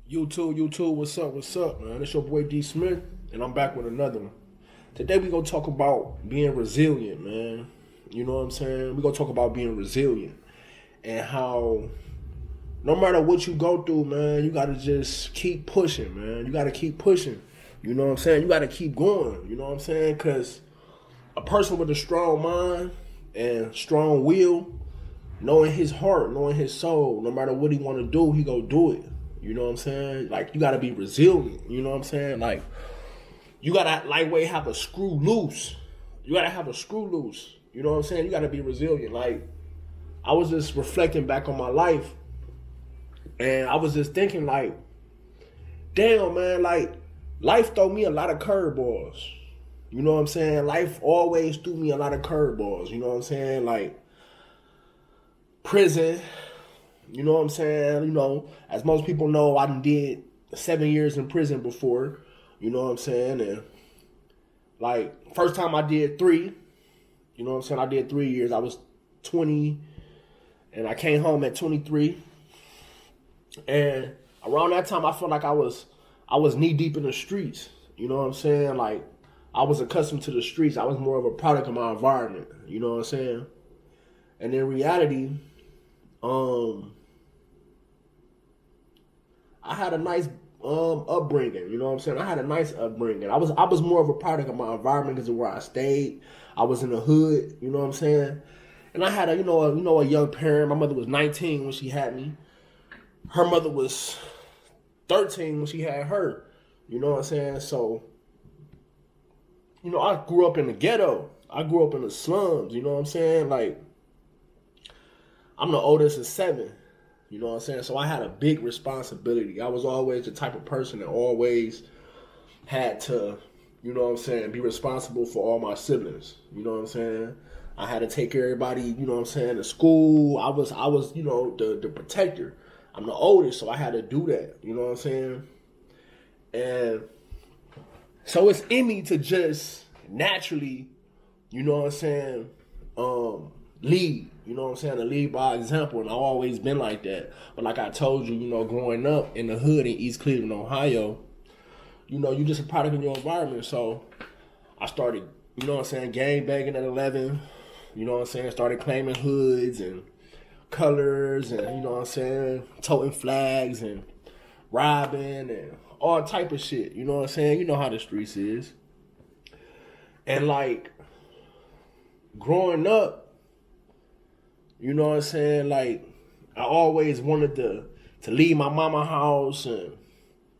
YouTube, what's up, man? It's your boy D Smith, and I'm back with another one. Today we gonna talk about being resilient, man. You know what I'm saying? We gonna talk about being resilient and how no matter what you go through, man, you gotta just keep pushing, man. You gotta keep pushing. You know what I'm saying? You gotta keep going. You know what I'm saying? Cause a person with a strong mind and strong will, knowing his heart, knowing his soul, no matter what he want to do, he go do it. You know what I'm saying? Like, you got to be resilient. You know what I'm saying? Like, you got to lightweight have a screw loose. You got to have a screw loose. You know what I'm saying? You got to be resilient. Like, I was just reflecting back on my life, and I was just thinking, like, damn, man, like, life threw me a lot of curveballs. You know what I'm saying? Life always threw me a lot of curveballs. You know what I'm saying? Like, prison. You know what I'm saying? You know, as most people know, I did 7 years in prison before. You know what I'm saying? And, like, first time I did 3. You know what I'm saying? I did 3 years. I was 20, and I came home at 23. And around that time, I felt like I was knee deep in the streets. You know what I'm saying? Like, I was accustomed to the streets. I was more of a product of my environment. You know what I'm saying? And in reality, I had a nice upbringing. You know what I'm saying? I had a nice upbringing. I was more of a product of my environment because of where I stayed. I was in the hood. You know what I'm saying? And I had a young parent. My mother was 19 when she had me. Her mother was 13 when she had her. You know what I'm saying? So, you know, I grew up in the ghetto. I grew up in the slums. You know what I'm saying? Like, I'm the oldest of 7. You know what I'm saying? So I had a big responsibility. I was always the type of person that always had to, you know what I'm saying, be responsible for all my siblings. You know what I'm saying? I had to take care of everybody, you know what I'm saying, to school. I was, you know, the protector. I'm the oldest, so I had to do that. You know what I'm saying? And so it's in me to just naturally, you know what I'm saying, lead. You know what I'm saying? To lead by example. And I've always been like that. But like I told you, you know, growing up in the hood in East Cleveland, Ohio, you know, you just a product of your environment. So I started, you know what I'm saying, gang banging at 11. You know what I'm saying? Started claiming hoods and colors and, you know what I'm saying, toting flags and robbing and all type of shit. You know what I'm saying? You know how the streets is. And like, growing up, you know what I'm saying? Like, I always wanted to leave my mama house and,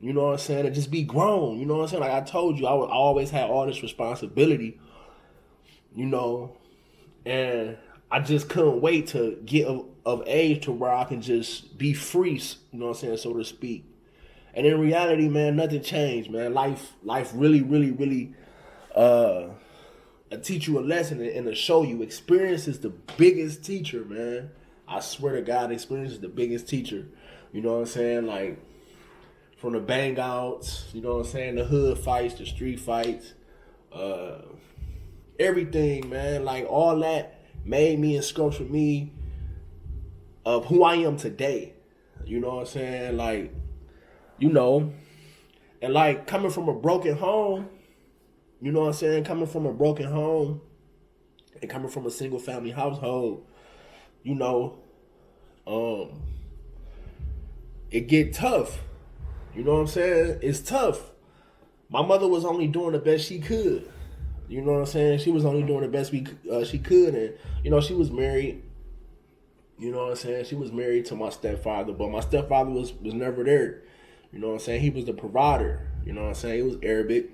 you know what I'm saying, to just be grown. You know what I'm saying? Like I told you, I always had all this responsibility, you know, and I just couldn't wait to get of age to where I can just be free, you know what I'm saying, so to speak. And in reality, man, nothing changed, man. Life really, really, really, teach you a lesson and to show you. Experience is the biggest teacher, man. I swear to God, experience is the biggest teacher. You know what I'm saying? Like, from the bang outs, you know what I'm saying? The hood fights, the street fights, everything, man. Like, all that made me and sculptured me of who I am today. You know what I'm saying? Like, you know, and like coming from a broken home, you know what I'm saying? Coming from a broken home and coming from a single family household, you know, it get tough. You know what I'm saying? It's tough. My mother was only doing the best she could. You know what I'm saying? She was only doing the best she could. And, you know, she was married. You know what I'm saying? She was married to my stepfather, but my stepfather was never there. You know what I'm saying? He was the provider. You know what I'm saying? He was Arabic.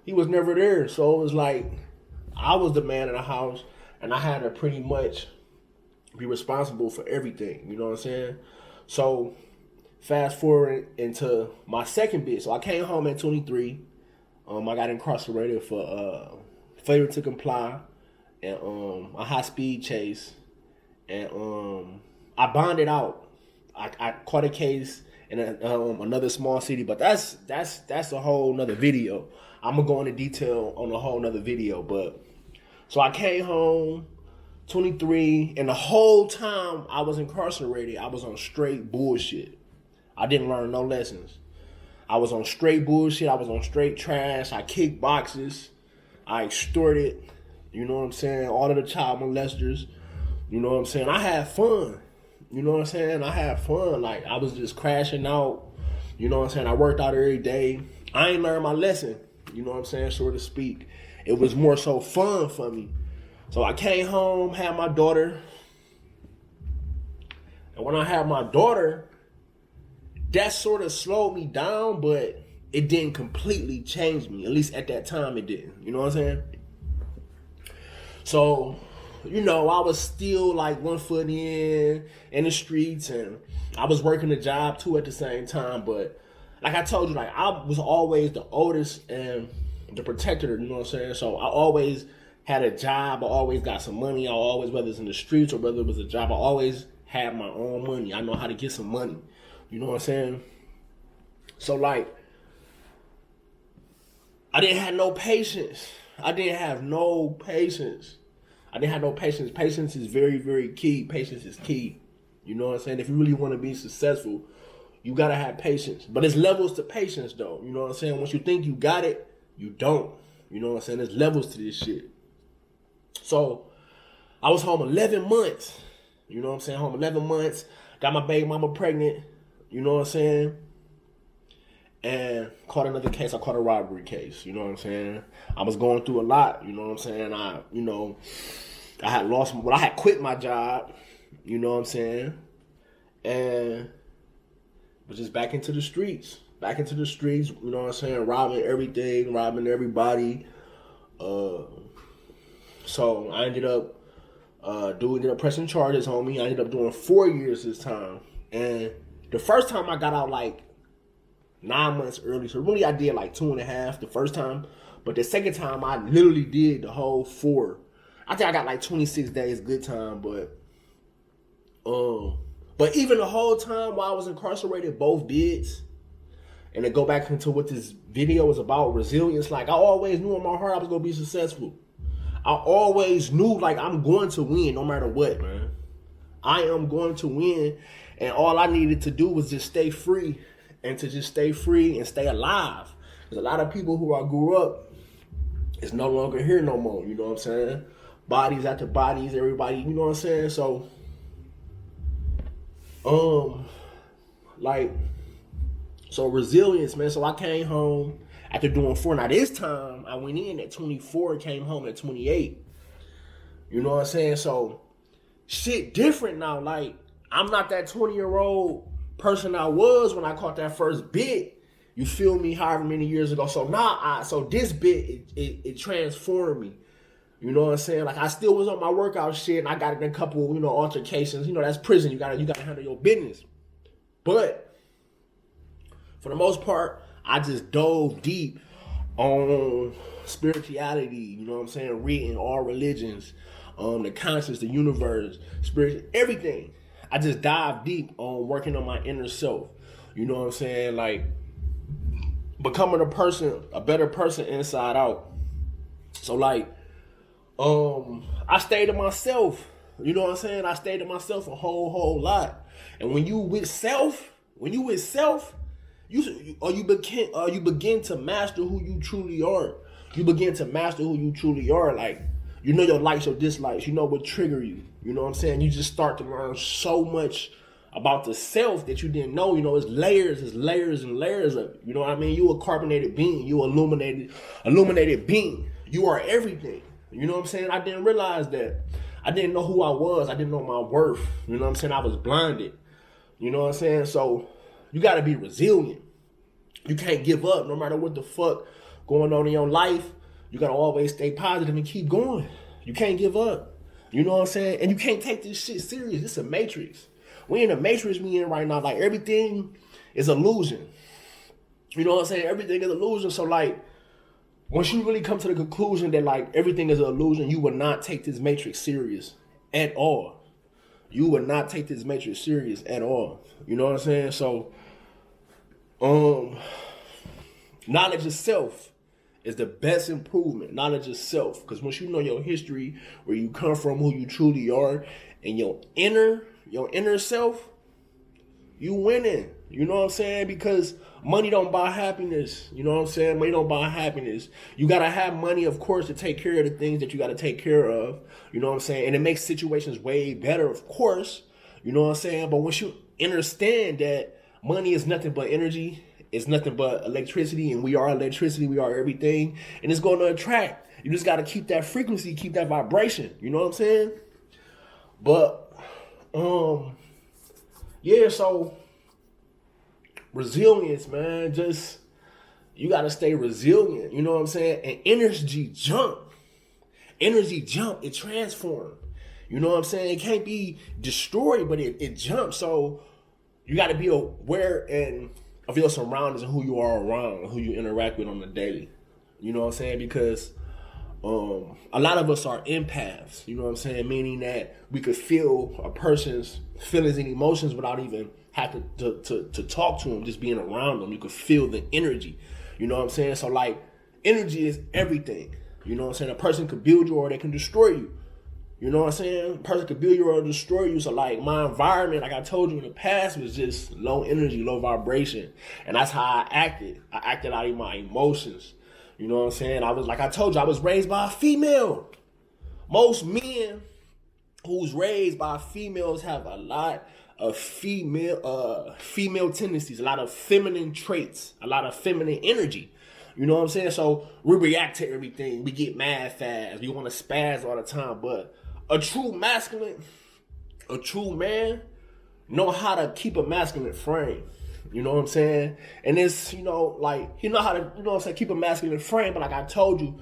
He was never there. So it was like, I was the man in the house, and I had to pretty much be responsible for everything. You know what I'm saying? So fast forward into my second bit. So I came home at 23. I got incarcerated for failure to comply and a high speed chase. And I bonded out. I caught a case in another small city, but that's a whole nother video. I'm gonna go into detail on a whole nother video. But so I came home, 23, and the whole time I was incarcerated, I was on straight bullshit. I didn't learn no lessons. I was on straight bullshit. I was on straight trash. I kicked boxes. I extorted. You know what I'm saying? All of the child molesters. You know what I'm saying? I had fun. You know what I'm saying? I had fun. Like, I was just crashing out. You know what I'm saying? I worked out every day. I ain't learned my lesson. You know what I'm saying? So to speak. It was more so fun for me. So I came home, had my daughter. And when I had my daughter, that sort of slowed me down, but it didn't completely change me. At least at that time, it didn't. You know what I'm saying? So, you know, I was still like 1 foot in the streets, and I was working a job too at the same time. But like I told you, like, I was always the oldest and the protector, you know what I'm saying? So I always had a job. I always got some money. I always, whether it's in the streets or whether it was a job, I always had my own money. I know how to get some money. You know what I'm saying? So, like, I didn't have no patience. I didn't have no patience. Patience is very, very key. Patience is key. You know what I'm saying? If you really want to be successful, you got to have patience. But there's levels to patience, though. You know what I'm saying? Once you think you got it, you don't. You know what I'm saying? There's levels to this shit. So, I was home 11 months. You know what I'm saying? Home 11 months. Got my baby mama pregnant. You know what I'm saying? And caught another case. I caught a robbery case. You know what I'm saying? I was going through a lot. You know what I'm saying? I had quit my job. You know what I'm saying? And was just back into the streets. You know what I'm saying? Robbing everything, robbing everybody. So I ended up pressing charges on me. I ended up doing 4 years this time. And the first time I got out like 9 months early. So really I did like 2.5 the first time. But the second time I literally did the whole 4. I think I got like 26 days good time, but even the whole time while I was incarcerated, both bids. And to go back into what this video was about, resilience, like I always knew in my heart I was gonna be successful. I always knew like I'm going to win no matter what, man. I am going to win, and all I needed to do was just stay free, and to just stay free and stay alive. Because a lot of people who I grew up is no longer here no more, you know what I'm saying? Bodies after bodies, everybody, you know what I'm saying? So, so resilience, man. So I came home after doing 4. Now this time I went in at 24, came home at 28. You know what I'm saying? So shit different now. Like, I'm not that 20-year-old person I was when I caught that first bit. You feel me? However many years ago. So now so this bit it transformed me. You know what I'm saying? Like, I still was on my workout shit, and I got in a couple, you know, altercations. You know, that's prison. You gotta handle your business. But for the most part, I just dove deep on spirituality. You know what I'm saying? Reading all religions, the conscience, the universe, spirit, everything. I just dive deep on working on my inner self. You know what I'm saying? Like, becoming a better person inside out. So, like, I stayed to myself. You know what I'm saying? I stayed to myself a whole lot. And when you with self, you begin to master who you truly are. You begin to master who you truly are. Like, you know your likes or dislikes. You know what trigger you. You know what I'm saying? You just start to learn so much about the self that you didn't know. You know, it's layers and layers of it. You know what I mean? You a carbonated being. You illuminated being. You are everything. You know what I'm saying? I didn't realize that. I didn't know who I was. I didn't know my worth. You know what I'm saying? I was blinded. You know what I'm saying? So you got to be resilient. You can't give up no matter what the fuck going on in your life. You got to always stay positive and keep going. You can't give up. You know what I'm saying? And you can't take this shit serious. It's a matrix. We in a matrix we in right now. Like, everything is illusion. You know what I'm saying? Everything is illusion. So, like, once you really come to the conclusion that, like, everything is an illusion, you will not take this matrix serious at all. You will not take this matrix serious at all. You know what I'm saying? So, knowledge of self is the best improvement. Knowledge of self. Because once you know your history, where you come from, who you truly are, and your inner self, you winning. You know what I'm saying? Because money don't buy happiness. You know what I'm saying? Money don't buy happiness. You got to have money, of course, to take care of the things that you got to take care of. You know what I'm saying? And it makes situations way better, of course. You know what I'm saying? But once you understand that money is nothing but energy, it's nothing but electricity, and we are electricity, we are everything, and it's going to attract. You just got to keep that frequency, keep that vibration. You know what I'm saying? But, yeah, so resilience, man, just, you got to stay resilient. You know what I'm saying? And energy jump, it transforms. You know what I'm saying? It can't be destroyed, but it jumps. So you got to be aware and of your surroundings and who you are around and who you interact with on the daily. You know what I'm saying? Because a lot of us are empaths. You know what I'm saying? Meaning that we could feel a person's feelings and emotions without even having to talk to them, just being around them. You could feel the energy. You know what I'm saying? So like, energy is everything. You know what I'm saying? A person could build you or they can destroy you. You know what I'm saying? A person could build you or destroy you. So like, my environment, like I told you in the past, was just low energy, low vibration. And that's how I acted. I acted out of my emotions. You know what I'm saying? I was, like I told you, I was raised by a female. Most men who's raised by females have a lot of female tendencies, a lot of feminine traits, a lot of feminine energy. You know what I'm saying? So we react to everything. We get mad fast. We want to spaz all the time. But a true masculine, a true man, know how to keep a masculine frame. You know what I'm saying? And it's, you know, like, he know how to, you know what I'm saying, keep a masculine frame. But like I told you,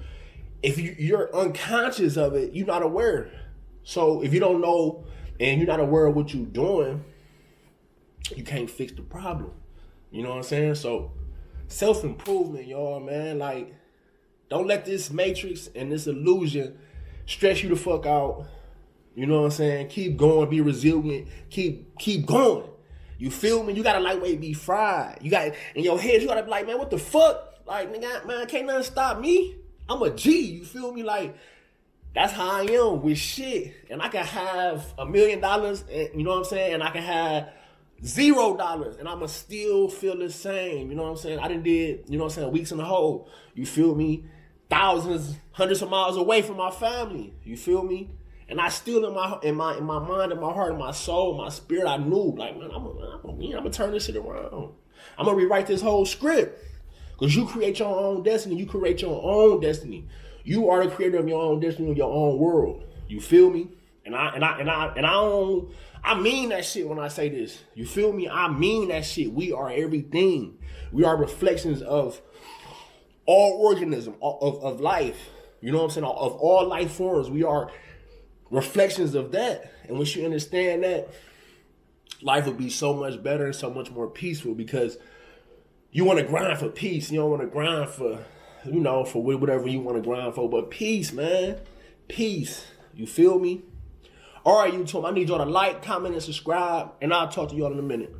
if you're unconscious of it, you're not aware. So if you don't know and you're not aware of what you're doing, you can't fix the problem. You know what I'm saying? So self-improvement, y'all, man. Like, don't let this matrix and this illusion stress you the fuck out. You know what I'm saying? Keep going, be resilient, keep going. You feel me? You gotta lightweight be fried. You got in your head, you gotta be like, man, what the fuck? Like, nigga, man, can't nothing stop me. I'm a G, you feel me? Like, that's how I am with shit. And I can have $1 million, and you know what I'm saying? And I can have $0 and I'ma still feel the same. You know what I'm saying? I done did, you know what I'm saying, weeks in the hole. You feel me? Thousands, hundreds of miles away from my family. You feel me? And I still in my mind, in my heart, in my soul, my spirit, I knew, like, man, I'm gonna turn this shit around. I'm gonna rewrite this whole script. Because you create your own destiny. You create your own destiny. You are the creator of your own destiny, of your own world. You feel me? And I mean that shit when I say this. You feel me? I mean that shit. We are everything. We are reflections of all organism, of life. You know what I'm saying? Of all life forms. We are reflections of that. And once you understand that, life will be so much better and so much more peaceful, because you want to grind for peace. You don't want to grind for, you know, for whatever you want to grind for. But peace, man. Peace. You feel me? All right, YouTube, I need y'all to like, comment, and subscribe, and I'll talk to y'all in a minute.